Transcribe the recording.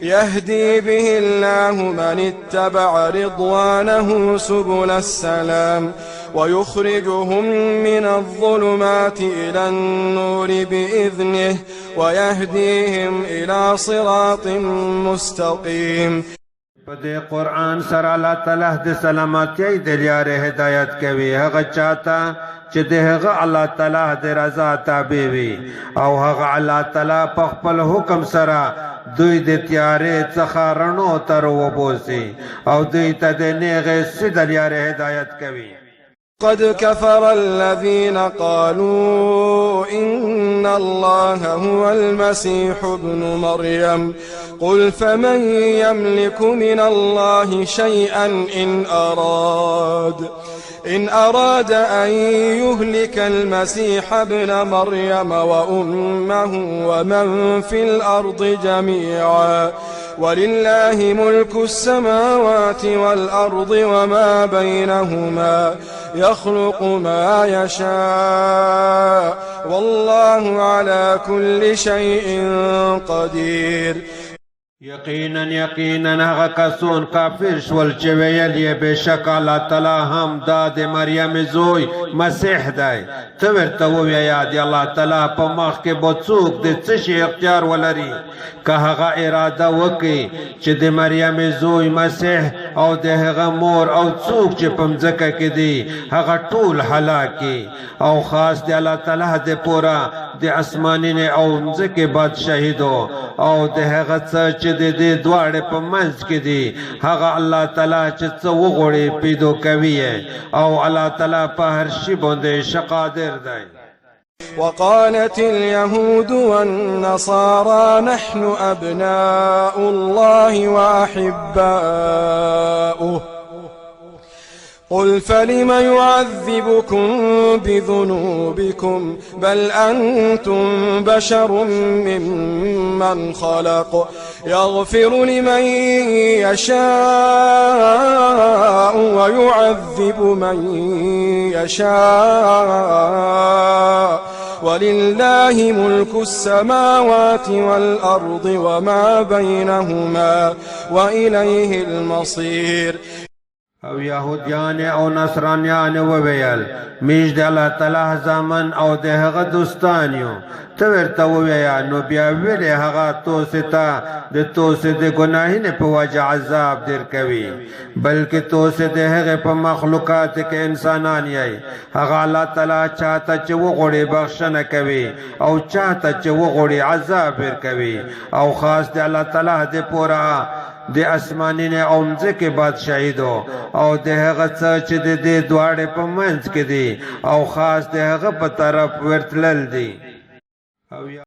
يهدي به الله من اتبع رضوانه سبل السلام ويخرجهم من الظلمات إلى النور بإذنه ويهديهم إلى صراط مستقيم. پدې قرآن سره الله تعالی د سلامتی د لارې هدایت کوي هغه چاته چې د هغه الله تعالی د رضا تابع وي او هغه الله تعالی په خپل حکم سره دوی د تیارې څخه رڼو ته وبوسي او دوی ته د نیغې سیده لارې هدایت کوي. قد كفر الذين قالوا إن الله هو المسيح ابن مريم قل فمن يملك من الله شيئا إن أراد أن يهلك المسيح ابن مريم وأمه ومن في الأرض جميعا ولله ملك السماوات والأرض وما بينهما يخلق ما يشاء والله على كل شيء قدير. یقینا هغه کسون کافر شول چې ویل یې بېشک الله تعالی هم دا د مریم زوی مسیح دی. ته ورته ووایه د الله تعالی په مخ کې به څوک د څه شي اختیار ولري که هغه اراده وکړي چې د مریم زوی مسیح او د هغه مور او څوک چې په مځکه کې دي هغه ټول هلاکي او خاص د الله تعالی د پوره د اسمانین او مځکې بادشاهي دو او د هغه څه چې د دې دواړې په منځ کې دي هغه الله تعالی چې څه وغواړي پیدا کوي او الله تعالی په هر شي باندې ښه قادر دی. وقالت اليهود والنصارى نحن أبناء الله وأحباؤه قل فلم يعذبكم بذنوبكم بل أنتم بشر ممن خلق يغفر لمن يشاء ويعذب من يشاء ولله ملك السماوات والأرض وما بينهما وإليه المصير. او یهودیان او نصرانیان وویل میش د الله تعالی زامن او د هغه دوستان یو. ته ورته ووایه نو بیا ولې هغه توسې ته د توسې د ګناهۍ نه په وجه عذاب در کوي بلکې توسې د هغې په مخلوقات کې انسانان یی. هغه الله تعالی چاته چې وغواړي بخښنه کوي او چاته چې وغواړي عذاب ورکوي او خاص د الله تعالی د پوره د اسمانین او مځکې بادشاهي دو او د هغه څه چې د دې دواړې په منځ کې دي او خاص د هغه په طرف ورتلل دي.